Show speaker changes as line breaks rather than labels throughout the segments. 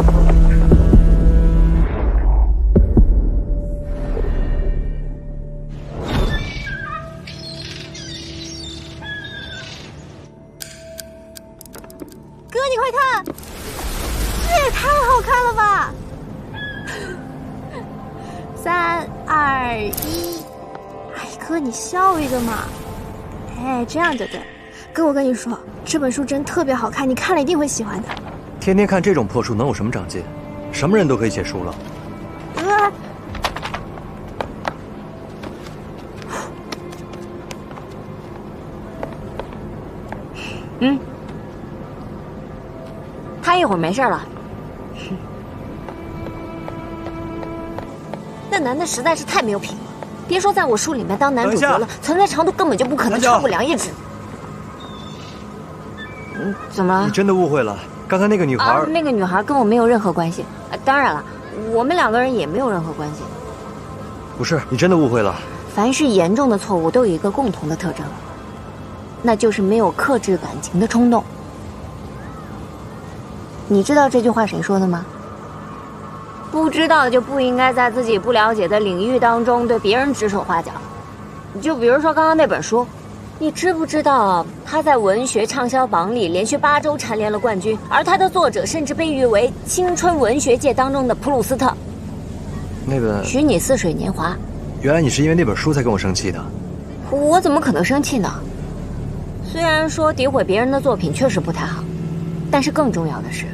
哥，你快看，这也太好看了吧！3、2、1，哎，哥，你笑一个嘛！哎，这样就对。哥，我跟你说，这本书真特别好看，你看了一定会喜欢的。
天天看这种破书能有什么长进？什么人都可以写书了。
他一会儿没事了。那男的实在是太没有品了，别说在我书里面当男主角了，存在长度根本就不可能超过2页纸。怎么了？
你真的误会了，刚才那个女孩，
那个女孩跟我没有任何关系。当然了，我们2个人也没有任何关系。
不是，你真的误会了。
凡是严重的错误都有一个共同的特征，那就是没有克制感情的冲动。你知道这句话谁说的吗？不知道就不应该在自己不了解的领域当中对别人指手画脚。就比如说刚刚那本书，你知不知道它在文学畅销榜里连续8周蝉联了冠军，而它的作者甚至被誉为青春文学界当中的普鲁斯特。
那本《
许你似水年华》。
原来你是因为那本书才跟我生气的。
我怎么可能生气呢？虽然说诋毁别人的作品确实不太好，但是更重要的是，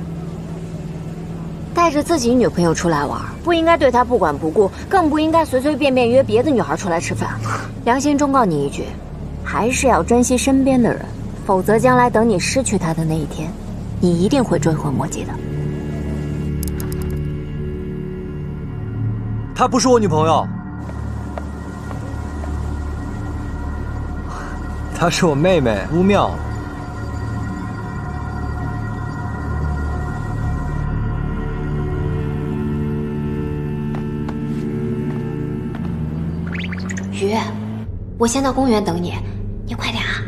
带着自己女朋友出来玩，不应该对她不管不顾，更不应该随随便便约别的女孩出来吃饭。良心忠告你一句，还是要珍惜身边的人，否则将来等你失去她的那一天，你一定会追悔莫及的。
她不是我女朋友，她是我妹妹乌妙。
鱼，我先到公园等你，你快点啊！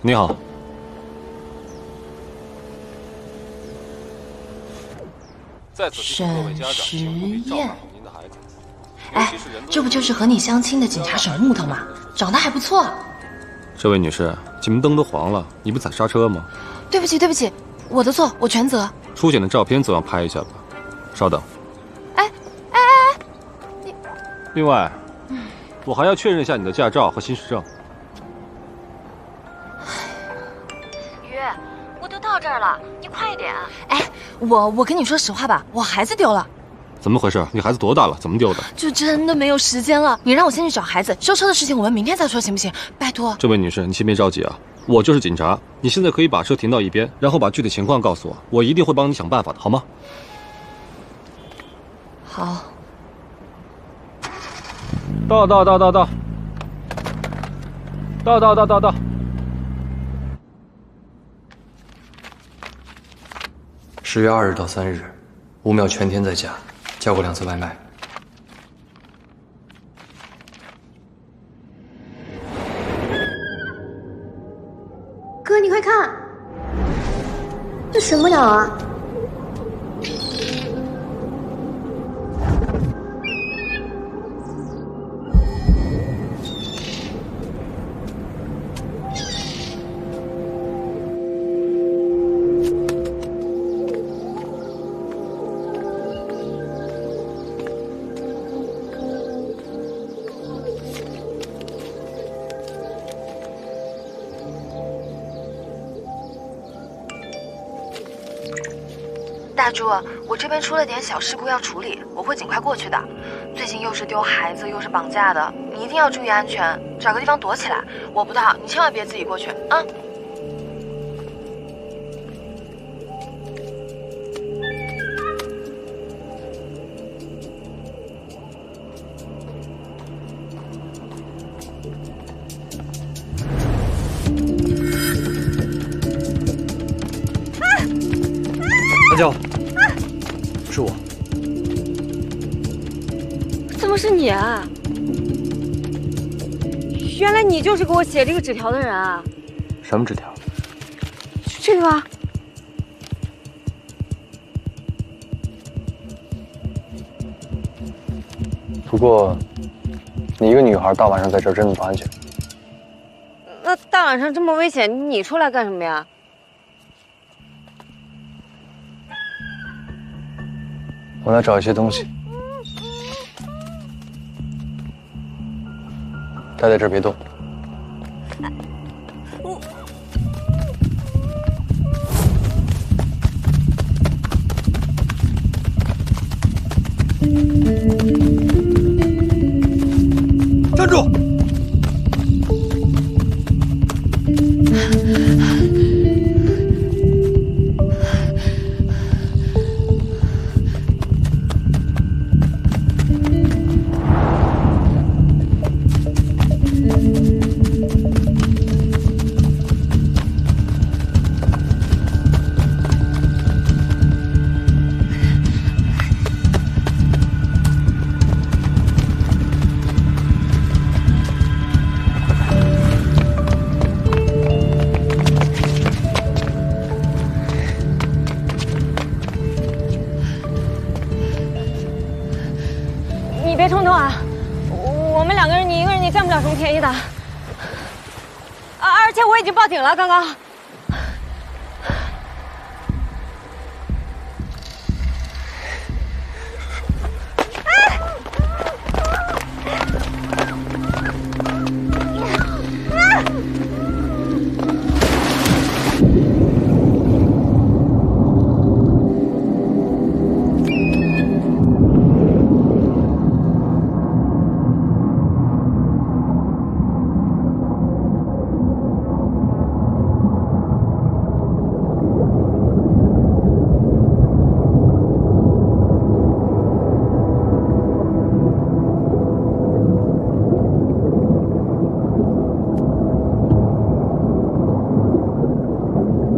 你好，在此提醒各位家长，请务必照看好您的孩子。
哎，这不就是和你相亲的警察沈木头吗？长得还不错。
这位女士，前面灯都黄了，你不踩刹车吗？
对不起，对不起，我的错，我全责。
出检的照片总要拍一下吧？稍等。
哎，你……
另外，我还要确认一下你的驾照和行驶证。
我都到这儿了，你快一点。
哎，我跟你说实话吧，我孩子丢了。
怎么回事？你孩子多大了？怎么丢的？
就真的没有时间了。你让我先去找孩子，修车的事情我们明天再说，行不行？拜托。
这位女士，你先别着急啊，我就是警察，你现在可以把车停到一边，然后把具体情况告诉我，我一定会帮你想办法的，好吗？
好。
到。
10月2日到3日，乌妙全天在家，叫过2次外卖。
哥，你快看，这什么鸟啊？
大猪，我这边出了点小事故要处理，我会尽快过去的。最近又是丢孩子又是绑架的，你一定要注意安全，找个地方躲起来。我不到，你千万别自己过去啊。
谭娇，是我。
怎么是你啊？原来你就是给我写这个纸条的人啊！
什么纸条？
这个啊。
不过，你一个女孩大晚上在这儿真的不安全。
那大晚上这么危险，你出来干什么呀？
我来找一些东西，待在这儿别动。站住！
你别冲动啊！我们2个人，你一个人你占不了什么便宜的。而且我已经报警了，刚刚。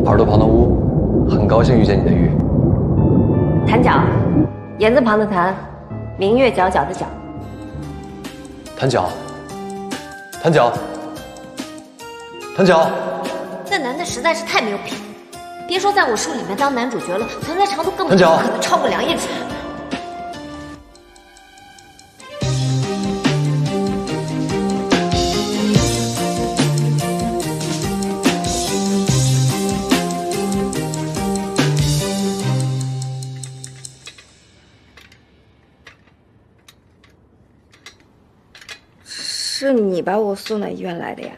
耳朵旁的乌，很高兴遇见你的玉。谭角，言字旁的谭，明月皎皎的皎。
谭角，谭角，谭角。
那男的实在是太没有品，别说在我书里面当男主角了，存在长度更不
谭角
可能超过2页纸。
是你把我送到医院来的呀？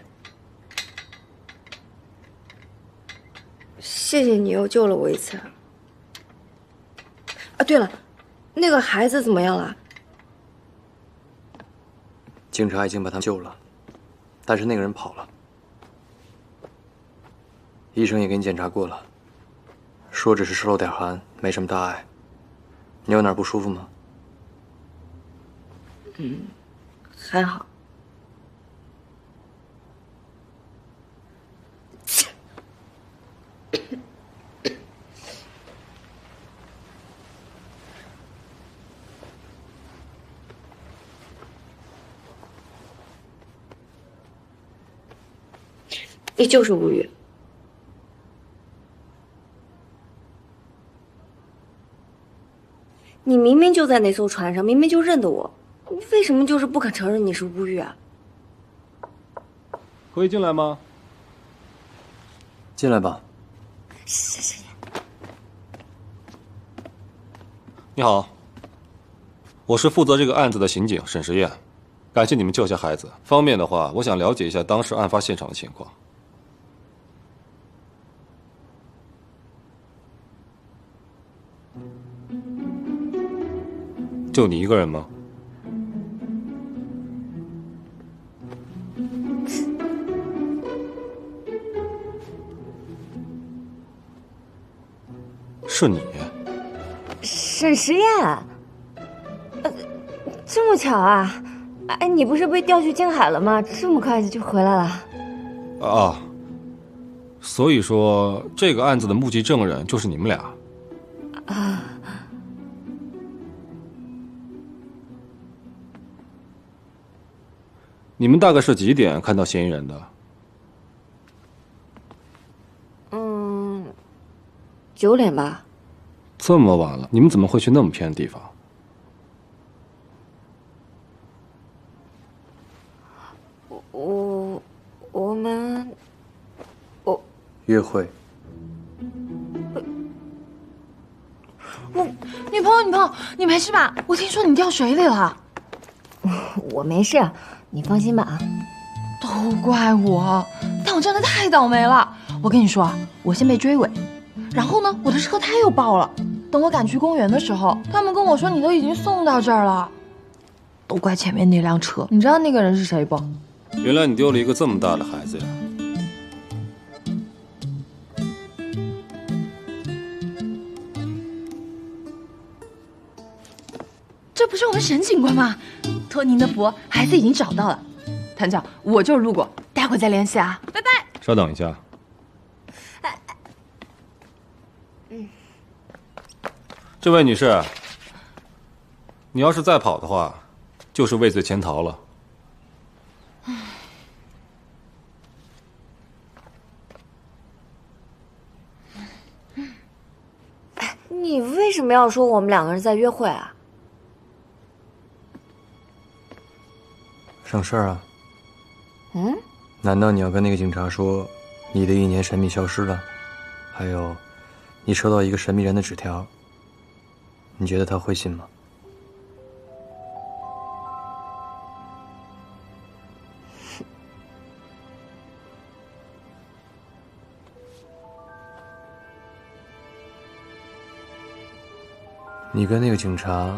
谢谢你又救了我一次。啊，对了，那个孩子怎么样了？
警察已经把他救了，但是那个人跑了。医生也给你检查过了，说只是受了点寒，没什么大碍。你有哪儿不舒服吗？
还好。你就是无语。你明明就在那艘船上，明明就认得我，你为什么就是不肯承认你是乌玉啊？
可以进来吗？
进来吧。
谢谢。
你好，我是负责这个案子的刑警沈时验，感谢你们救下孩子。方便的话，我想了解一下当时案发现场的情况。就你一个人吗？是你。
沈时验，这么巧啊！哎，你不是被调去京海了吗？这么快就回来了？
啊，所以说这个案子的目击证人就是你们俩。你们大概是几点看到嫌疑人的
？9点吧。
这么晚了，你们怎么会去那么偏的地方？
我们
约会。
女朋友，你没事吧？我听说你掉水里了。
我没事，你放心吧啊。
都怪我，但我真的太倒霉了。我跟你说啊，我先被追尾，然后呢，我的车胎又爆了。等我赶去公园的时候，他们跟我说你都已经送到这儿了。都怪前面那辆车，你知道那个人是谁不？
原来你丢了一个这么大的孩子呀！
这不是我们沈警官吗？托您的福，孩子已经找到了。团长，我就是路过，待会再联系啊，拜拜。
稍等一下。这位女士，你要是再跑的话，就是畏罪潜逃了。
你为什么要说我们2个人在约会啊？
省事儿啊。难道你要跟那个警察说，你的1年神秘消失了？还有，你收到一个神秘人的纸条，你觉得他会信吗？你跟那个警察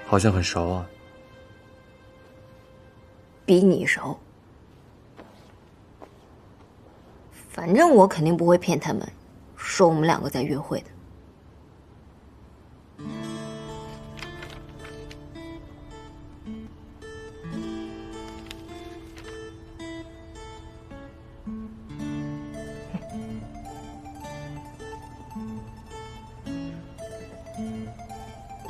好像很熟啊。
比你熟。反正我肯定不会骗他们，说我们2个在约会的。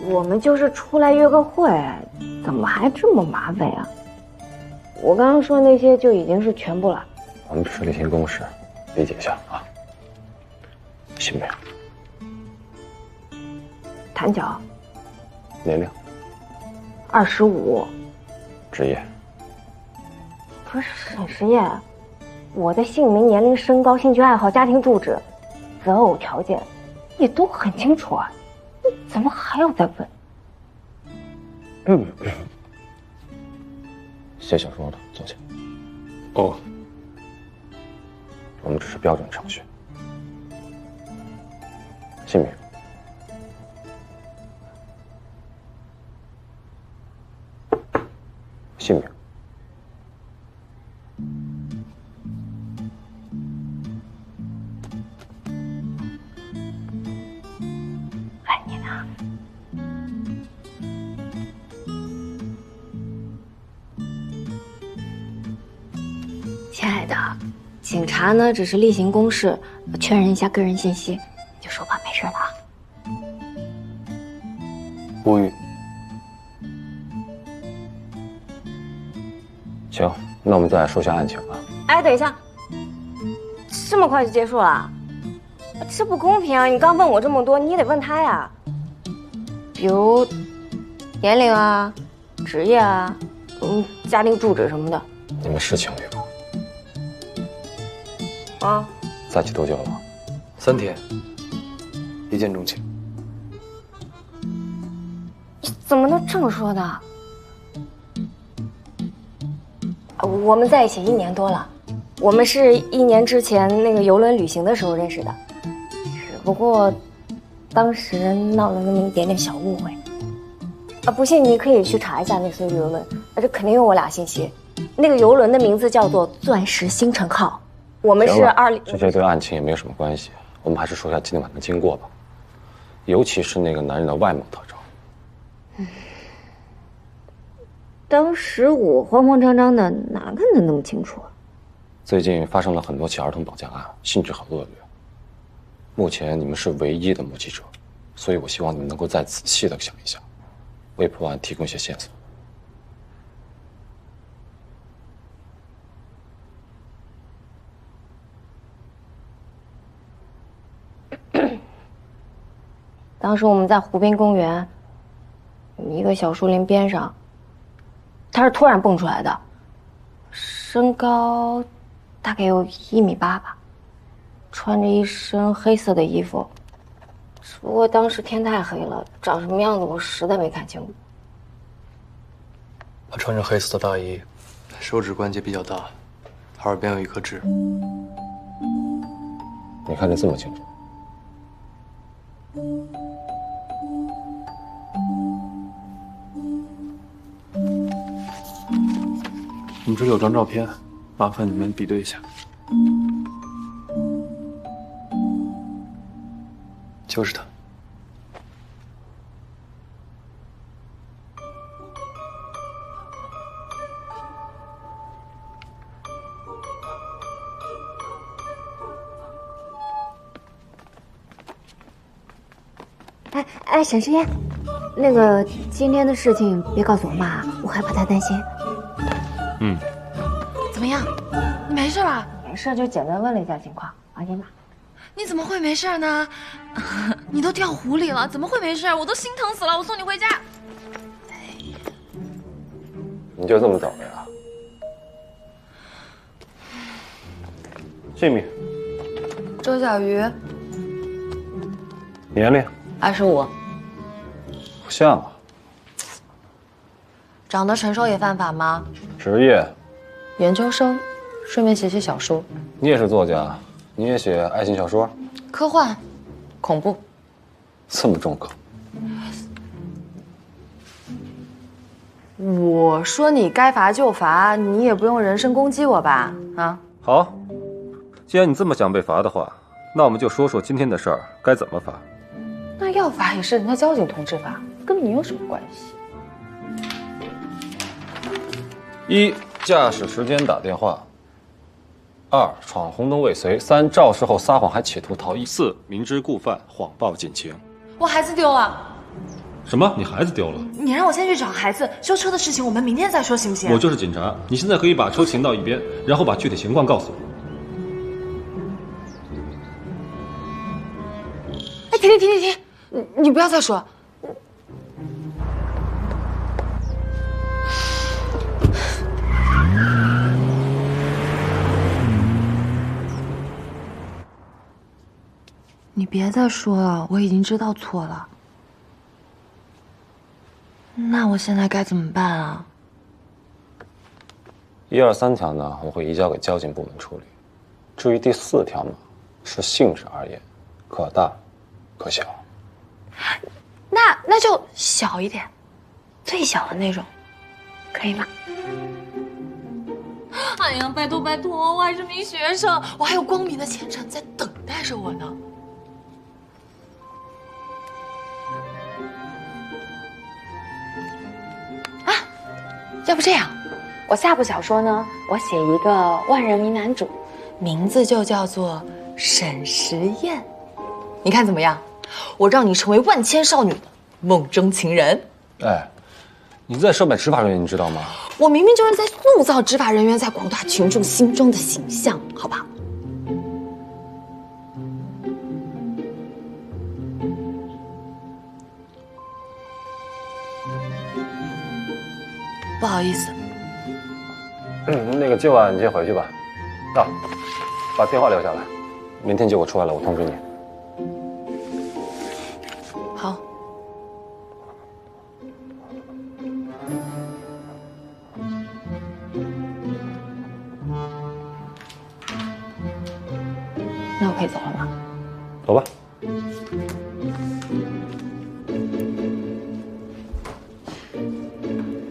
我们就是出来约个会，怎么还这么麻烦呀？我刚刚说那些就已经是全部了。
我们只是例行公事，理解一下啊。姓名、
谭角，
年龄、
25。
职业。
不是沈实验，我的姓名、年龄、身高、兴趣爱好、家庭住址、择偶条件，你都很清楚啊，你怎么还要再问？
写小说的，坐下。哦，我们只是标准程序。姓名、姓名、
爱你呢。亲爱的，警察呢只是例行公事，确认一下个人信息，你就说吧，没事的啊。
无语。行，那我们再说下案情啊。
哎，等一下，这么快就结束了？这不公平啊！你刚问我这么多，你也得问他呀。比如年龄啊、职业啊、家庭住址什么的。
你们是情侣吗？
啊，
在一起多久了
？3天，一见钟情。
怎么能这么说呢？我们在一起1年多了，我们是1年之前那个游轮旅行的时候认识的，只不过当时闹了那么一点点小误会。不信你可以去查一下那艘游轮，这肯定有我俩信息。那个游轮的名字叫做钻石星辰号。我们是20，
这些对案情也没有什么关系，我们还是说一下今天晚上的经过吧，尤其是那个男人的外貌特征。
当时我慌慌张张的，哪看得那么清楚啊？
最近发生了很多起儿童绑架案，性质很恶劣。目前你们是唯一的目击者，所以我希望你们能够再仔细的想一想，为破案提供一些线索。
当时我们在湖滨公园一个小树林边上，他是突然蹦出来的，身高大概有1.8米吧，穿着一身黑色的衣服。只不过当时天太黑了，长什么样子我实在没看清楚。
他穿着黑色的大衣，手指关节比较大，耳边有一颗痣。
你看得这么清楚？
我们这里有张照片，麻烦你们比对一下。就是他。
哎，沈诗嫣，那个今天的事情别告诉我妈，我害怕她担心。
嗯。
怎么样？你没事吧？
没事，就简单问了一下情况。放心吧。
你怎么会没事呢？你都掉湖里了，怎么会没事？我都心疼死了。我送你回家。
你就这么倒霉啊？姓名？
周小鱼。
年龄
？25。
不像啊。
长得成熟也犯法吗？
职业？
研究生，顺便写写小说。
你也是作家，你也写爱情小说？
科幻，恐怖。
这么重口？
我说你该罚就罚，你也不用人身攻击我吧？啊？
好，既然你这么想被罚的话，那我们就说说今天的事儿该怎么罚。
那要罚也是人家交警同志罚，跟你有什么关系
？1. 驾驶时间打电话。2. 闯红灯未遂。3. 肇事后撒谎还企图逃逸。
4. 明知故犯谎报警情。
我孩子丢了。
什么？你孩子丢了？
你让我先去找孩子，修车的事情我们明天再说，行不行？
我就是警察，你现在可以把车停到一边，然后把具体情况告诉我。
哎，停！你不要再说。你别再说了，我已经知道错了。那我现在该怎么办啊
？1、2、3条呢，我会移交给交警部门处理。至于第4条嘛，是性质而言，可大可小。
那就小一点，最小的那种，可以吗？哎呀，拜托，我还是名学生，我还有光明的前程在等待着我呢。啊，要不这样，我下部小说呢，我写一个万人迷男主，名字就叫做沈时宴，你看怎么样？我让你成为万千少女的梦中情人。
哎，你在收买执法人员，你知道吗？
我明明就是在塑造执法人员在广大群众心中的形象，好吧？不好意思。
那个今晚你先回去吧。啊，把电话留下来，明天结果出来了，我通知你。
好。那我可以走了吗？
走吧。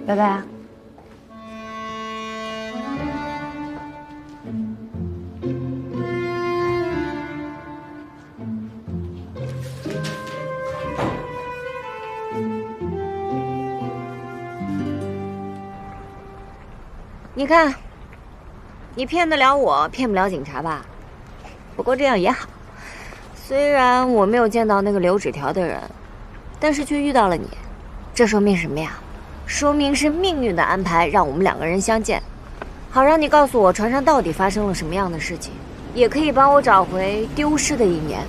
拜拜啊。
你看，你骗得了我，骗不了警察吧？不过这样也好，虽然我没有见到那个留纸条的人，但是却遇到了你，这说明什么呀？说明是命运的安排，让我们2个人相见，好让你告诉我船上到底发生了什么样的事情，也可以帮我找回丢失的1年。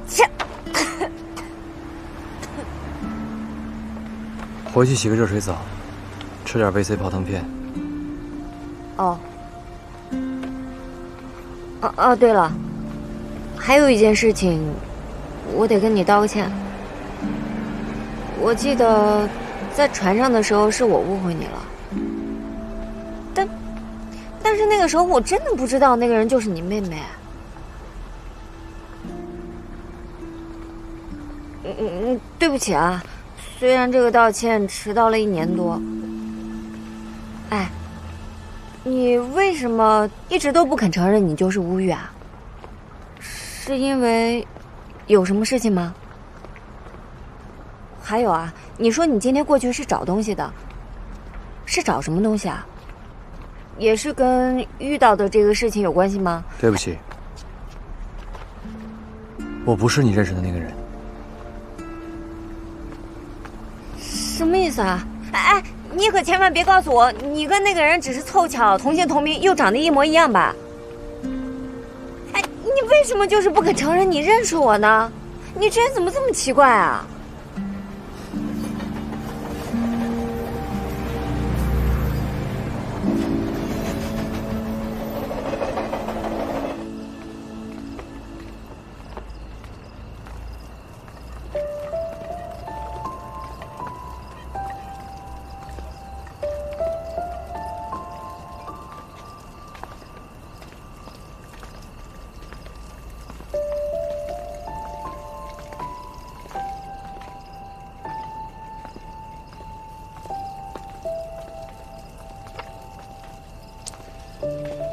切！
回去洗个热水澡，吃点维 C 泡腾片。
哦。对了，还有一件事情，我得跟你道个歉。我记得在船上的时候是我误会你了，但是那个时候我真的不知道那个人就是你妹妹。对不起啊，虽然这个道歉迟到了1年多。哎，你为什么一直都不肯承认你就是乌玉啊？是因为有什么事情吗？还有啊，你说你今天过去是找东西的，是找什么东西啊？也是跟遇到的这个事情有关系吗？
对不起，我不是你认识的那个人。
什么意思啊？哎，你可千万别告诉我，你跟那个人只是凑巧同姓同名，又长得一模一样吧？哎，你为什么就是不肯承认你认识我呢？你这人怎么这么奇怪啊？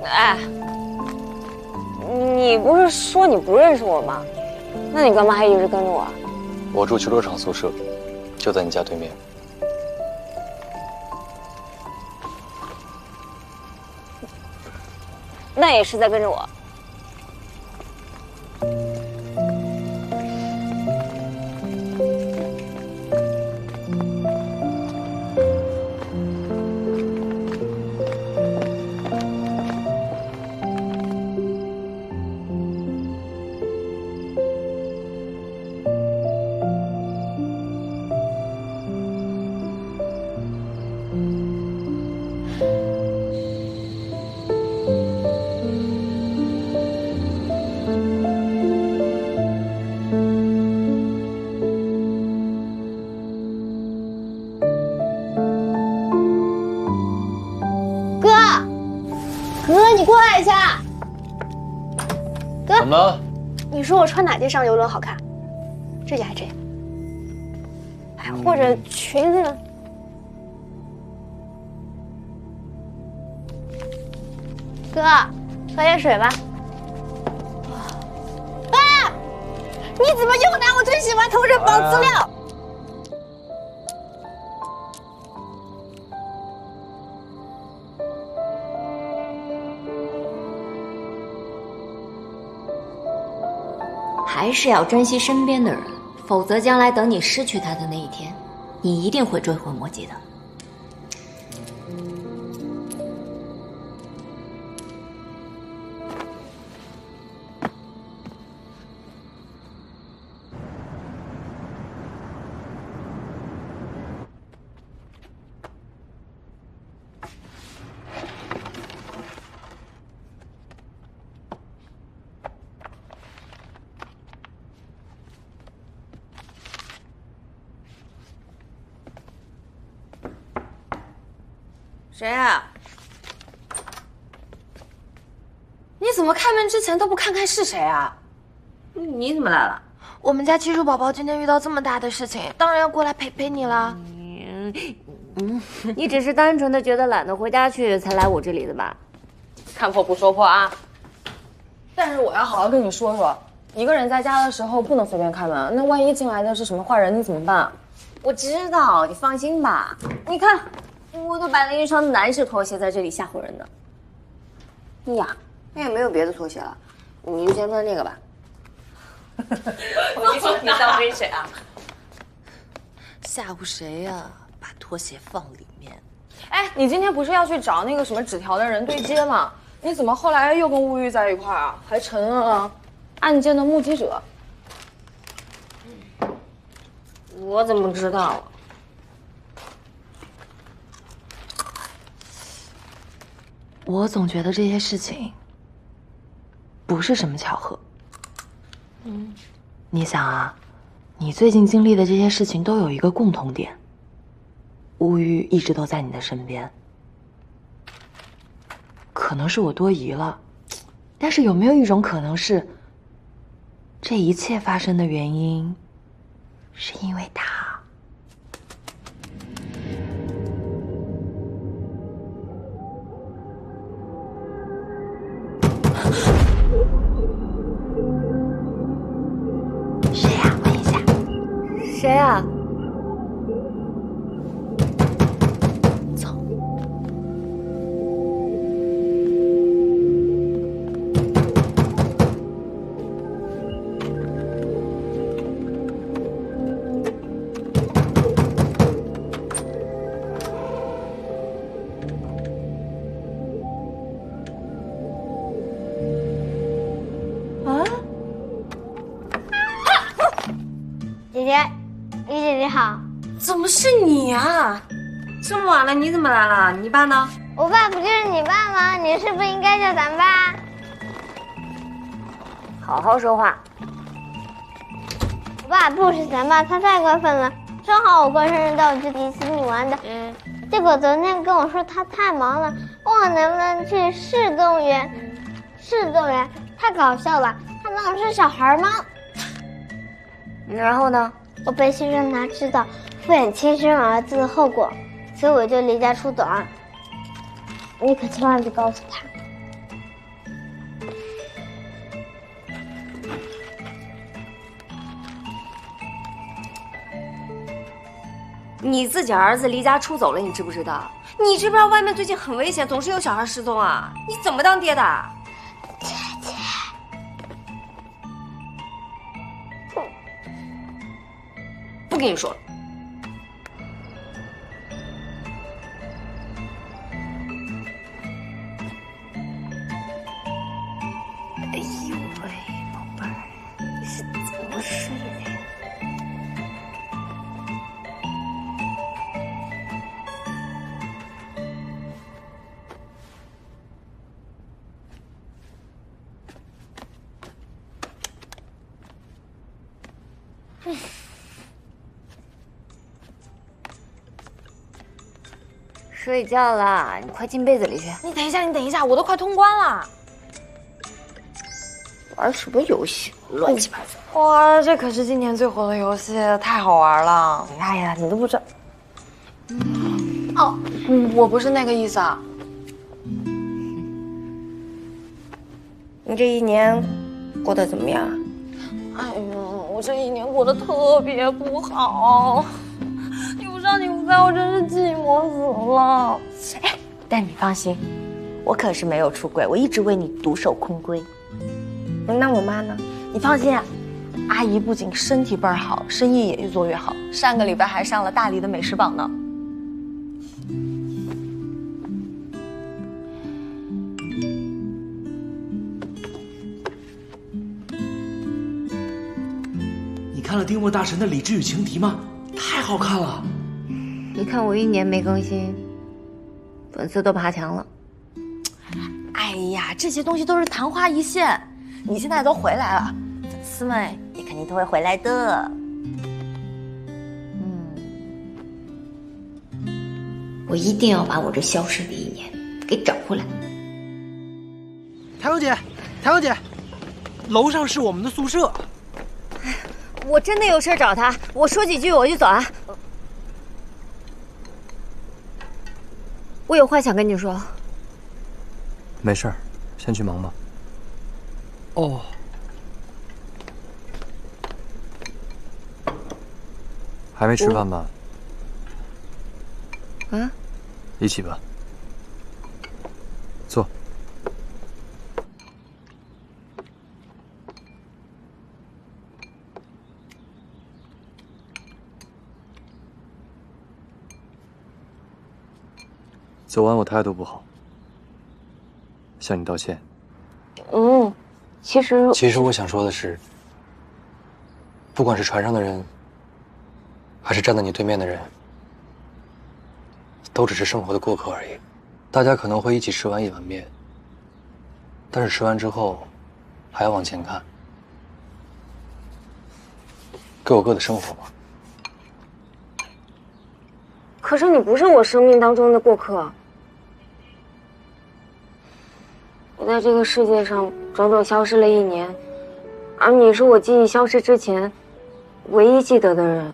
哎，你不是说你不认识我吗？那你干嘛还一直跟着我？
我住球球厂宿舍，就在你家对面。
那也是在跟着我。
你过来一下。哥，
怎么了？
你说我穿哪件上游轮好看？这件还是这件？哎，或者裙子呢？哥，喝点水吧。啊！你怎么又拿我最喜欢同人绑资料？
还是要珍惜身边的人，否则将来等你失去他的那一天，你一定会追悔莫及的。
谁啊？你怎么开门之前都不看看是谁啊？你怎么来了？我们家技术宝宝今天遇到这么大的事情，当然要过来陪陪你啦。
你只是单纯的觉得懒得回家去才来我这里的吧？
看破不说破啊！但是我要好好跟你说说，一个人在家的时候不能随便开门，那万一进来的是什么坏人，你怎么办？
我知道，你放心吧。你看，我都摆了一双男士拖鞋在这里吓唬人的。呀，那也没有别的拖鞋了，你就先穿这个吧。
你说你当真谁啊？
吓唬谁呀？把拖鞋放里面。
哎，你今天不是要去找那个什么纸条的人对接吗？你怎么后来又跟乌玉在一块儿啊？还成了案件的目击者？
我怎么知道啊？
我总觉得这些事情不是什么巧合。你想啊，你最近经历的这些事情都有一个共同点，乌玉一直都在你的身边。可能是我多疑了，但是有没有一种可能是，这一切发生的原因，是因为他？谁呀？问一下。
谁啊？
走。
姐姐，李姐姐好。
怎么是你啊？这么晚了，你怎么来了？你爸呢？
我爸不就是你爸吗？你是不是应该叫咱爸？
好好说话。
我爸不是咱爸，他太过分了。正好我过生日到去迪士尼玩的，结果昨天跟我说他太忙了，问我能不能去市动物园。市动物园太搞笑了，他当我是小孩吗？
然后呢？
我必须让他知道敷衍亲生儿子的后果，所以我就离家出走了。你可千万别告诉他。
你自己儿子离家出走了，你知不知道？你知不知道外面最近很危险，总是有小孩失踪啊？你怎么当爹的？
姐姐，
不跟你说了。哎呦喂，宝贝儿，你是怎么睡的呀？睡觉啦，你快进被子里去。
你等一下，你等一下，我都快通关了。
玩什么游戏？乱七八糟。
哇，这可是今年最火的游戏，太好玩了。
哎呀，你都不知道。
哦，我不是那个意思啊。
你这一年过得怎么样？
哎呦，我这一年过得特别不好，你不上你不在，我真是寂寞死了。
哎，但你放心，我可是没有出轨，我一直为你独守空闺。那我妈呢？
你放心啊，阿姨不仅身体倍儿好，生意也越做越好，上个礼拜还上了大理的美食榜呢。
你看了丁墨大神的《理智与情敌》吗？太好看了！
你看我一年没更新，粉丝都爬墙了。
哎呀，这些东西都是昙花一现，你现在都回来了，粉丝们也肯定都会回来的。
我一定要把我这消失的一年给找回来。
谭小姐，谭小姐，楼上是我们的宿舍。
我真的有事找他，我说几句我就走啊。我有话想跟你说。
没事儿，先去忙吧。
哦。
还没吃饭吧？
啊？
一起吧。坐。昨晚我态度不好，向你道歉。
其实
我想说的是，不管是船上的人，还是站在你对面的人，都只是生活的过客而已。大家可能会一起吃完一碗面，但是吃完之后还要往前看，各有各的生活吧。
可是你不是我生命当中的过客。我在这个世界上整整消失了1年，而你是我记忆消失之前唯一记得的人。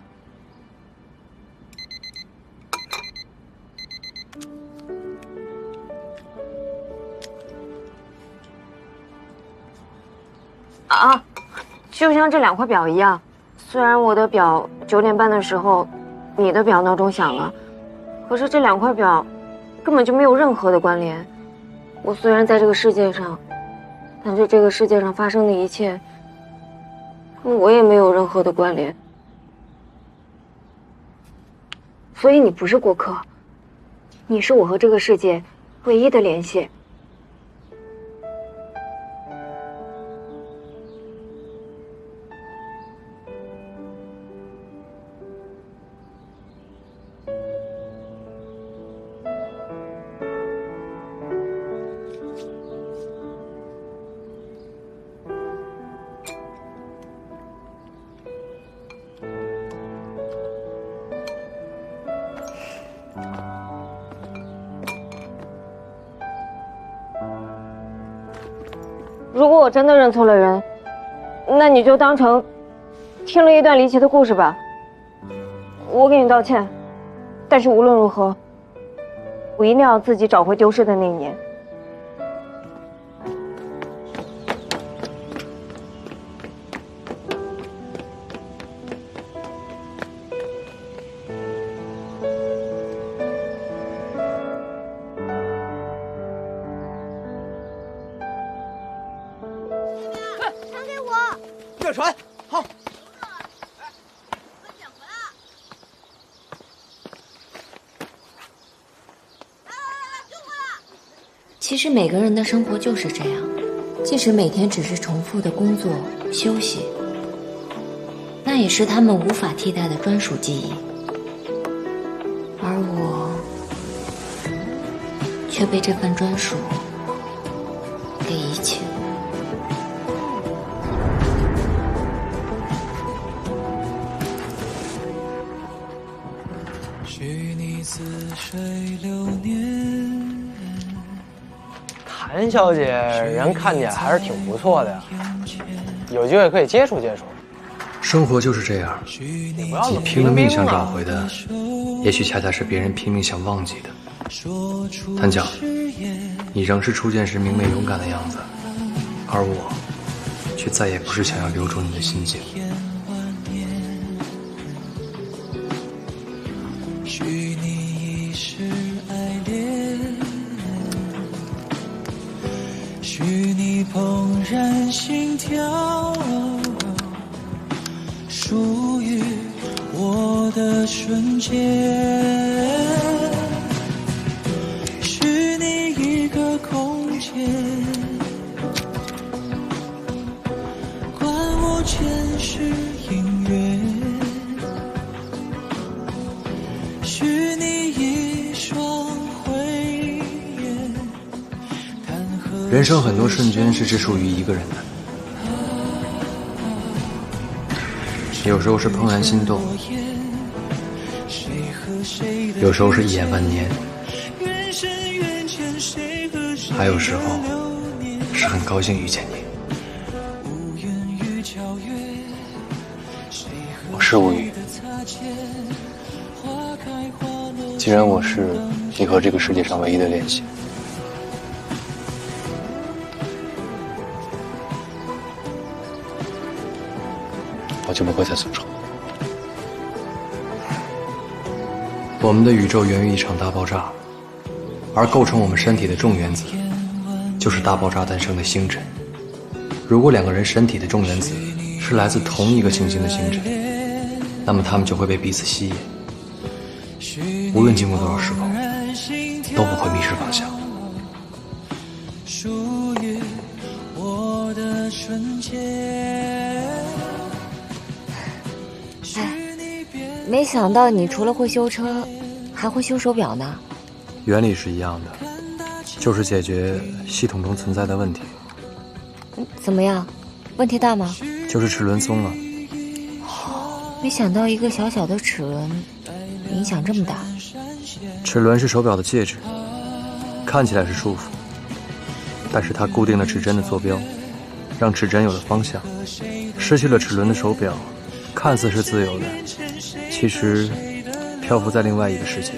啊，就像这2块表一样，虽然我的表9点半的时候，你的表闹钟响了，可是这2块表根本就没有任何的关联。我虽然在这个世界上，但是这个世界上发生的一切，跟我也没有任何的关联。所以你不是过客，你是我和这个世界唯一的联系。如果我真的认错了人，那你就当成听了一段离奇的故事吧。我给你道歉，但是无论如何，我一定要自己找回丢失的那1年。
热船，好。
其实每个人的生活就是这样，即使每天只是重复的工作、休息，那也是他们无法替代的专属记忆。而我却被这份专属给遗弃了。
谭小姐人看起来还是挺不错的呀，有机会可以接触接触。
生活就是这样，你拼了命想找回的，也许恰恰是别人拼命想忘记的。谭角，你仍是初见时明媚勇敢的样子，而我却再也不是想要留住你的心境。
许你怦然心跳，属于我的瞬间，许你一个空间，管我前世姻缘，许你一双慧眼。
人生很多瞬间是只属于一个人的，有时候是怦然心动，有时候是一眼万年，还有时候是很高兴遇见你。我是无语，既然我是你和这个世界上唯一的联系，我就不会再走错。我们的宇宙源于一场大爆炸，而构成我们身体的重原子，就是大爆炸诞生的星辰。如果2个人身体的重原子是来自同一个行星的星辰，那么他们就会被彼此吸引，无论经过多少时空，都不会迷失方向。
属于我的瞬间。
没想到你除了会修车，还会修手表呢。
原理是一样的，就是解决系统中存在的问题。
怎么样？问题大吗？
就是齿轮松了。
没想到一个小小的齿轮影响这么大。
齿轮是手表的介质，看起来是束缚，但是它固定了指针的坐标，让指针有了方向。失去了齿轮的手表，看似是自由的，其实漂浮在另外一个世界。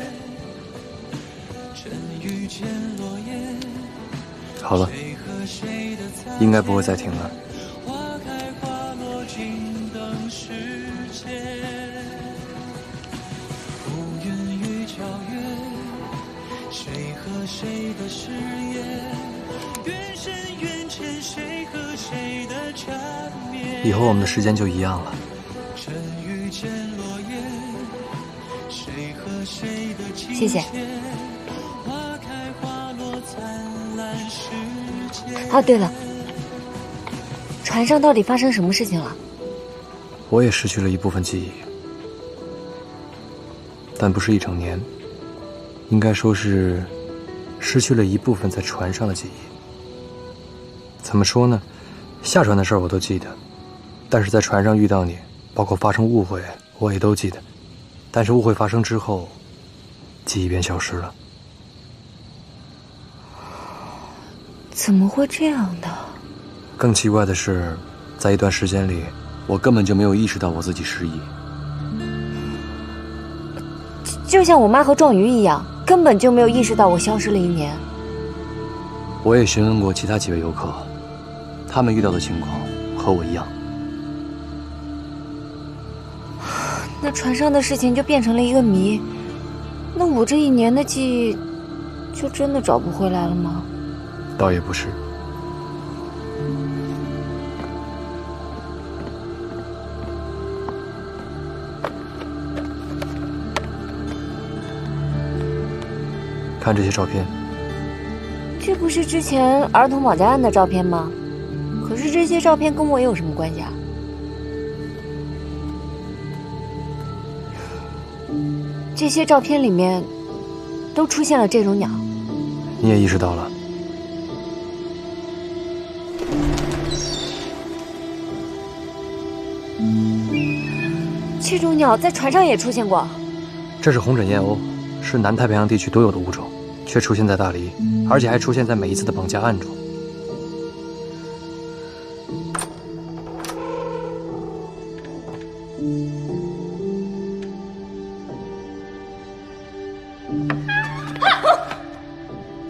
好了，应该不会再停了。以后我们的时间就一样了。
谢谢。哦，对了，船上到底发生什么事情了？
我也失去了一部分记忆，但不是一整年，应该说是失去了一部分在船上的记忆。怎么说呢？下船的事儿我都记得，但是在船上遇到你，包括发生误会，我也都记得。但是误会发生之后，记忆便消失了。
怎么会这样的？
更奇怪的是，在一段时间里，我根本就没有意识到我自己失忆。
就像我妈和壮鱼一样，根本就没有意识到我消失了1年。
我也询问过其他几位游客，他们遇到的情况和我一样。
那船上的事情就变成了一个谜，那我这1年的记忆就真的找不回来了吗？
倒也不是。看这些照片，
这不是之前儿童绑架案的照片吗？可是这些照片跟我有什么关系啊？这些照片里面都出现了这种鸟。
你也意识到了？
这种鸟在船上也出现过。
这是红枕燕鸥，是南太平洋地区独有的物种，却出现在大黎，而且还出现在每一次的绑架案中。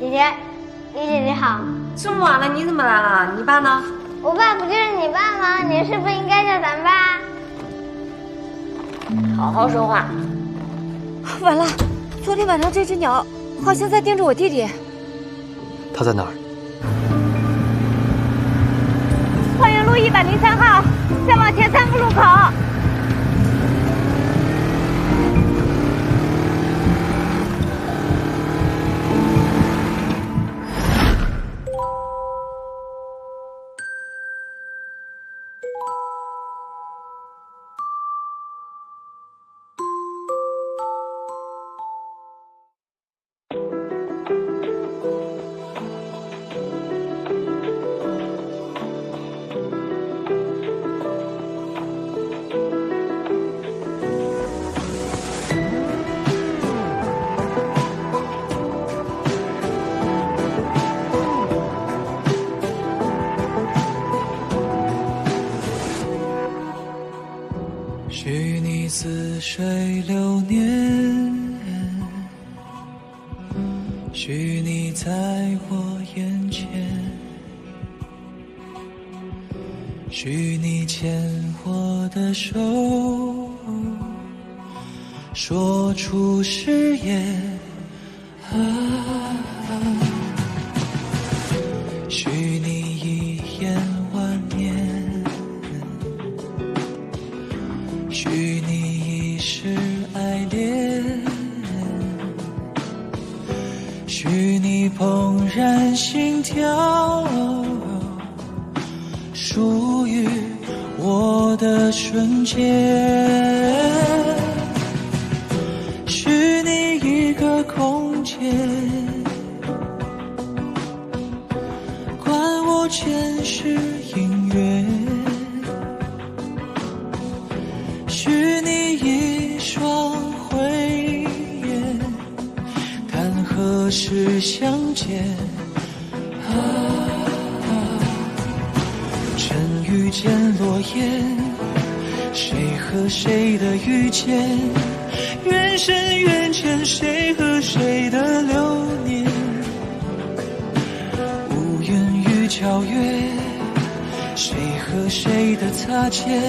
姐姐，李姐姐好。
这么晚了，你怎么来了？你爸呢？
我爸不就是你爸吗？你是不是应该叫咱爸？
好好说话。
完了，昨天晚上这只鸟好像在盯着我弟弟。
他在哪儿？
花园路103号，再往前3个路口。
许你似水流年，许你在我眼前，许你牵我的手，说出誓言。许你一眼万年，许你一世爱恋，许你怦然心跳，属于我的瞬间。是音乐，许你一双慧眼，看何时相见。尘遇见落叶，谁和谁的遇见？缘深缘浅，谁和谁的流年？无言与皎月，谁和谁的擦肩？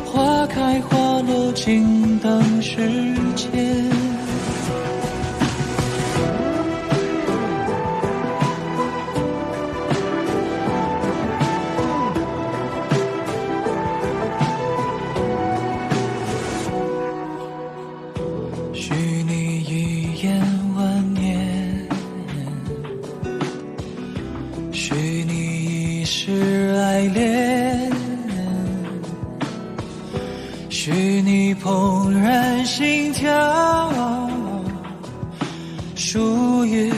花开花落，静等时间。许你一眼万年，许你一世爱恋，许你怦然心跳，属于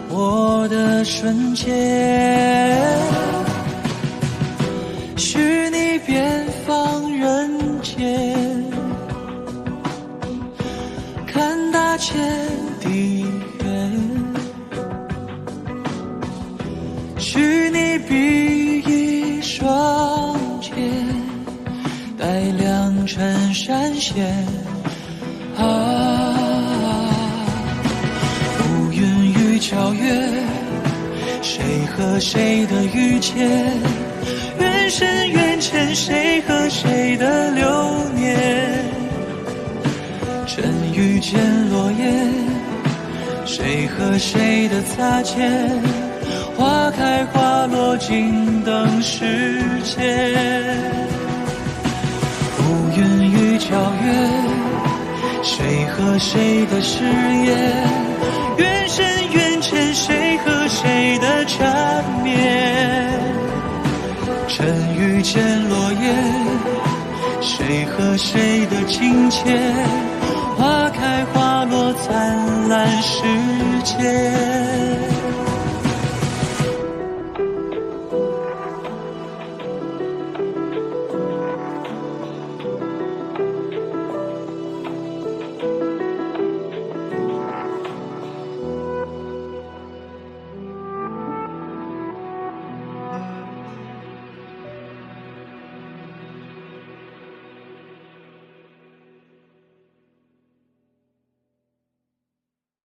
我的瞬间，许你遍放人间，看大千地远，许你比翼双肩，待良辰闪现。乌云与皎月，谁和谁的遇见？缘深缘浅，谁和谁的流年？尘遇见落叶，谁和谁的擦肩？花开花落，静等时间。乌云与皎月，谁和谁的誓言？缘深缘浅，谁和谁的缠绵？尘遇见落叶，谁和谁的情切？花开花落，灿烂世界。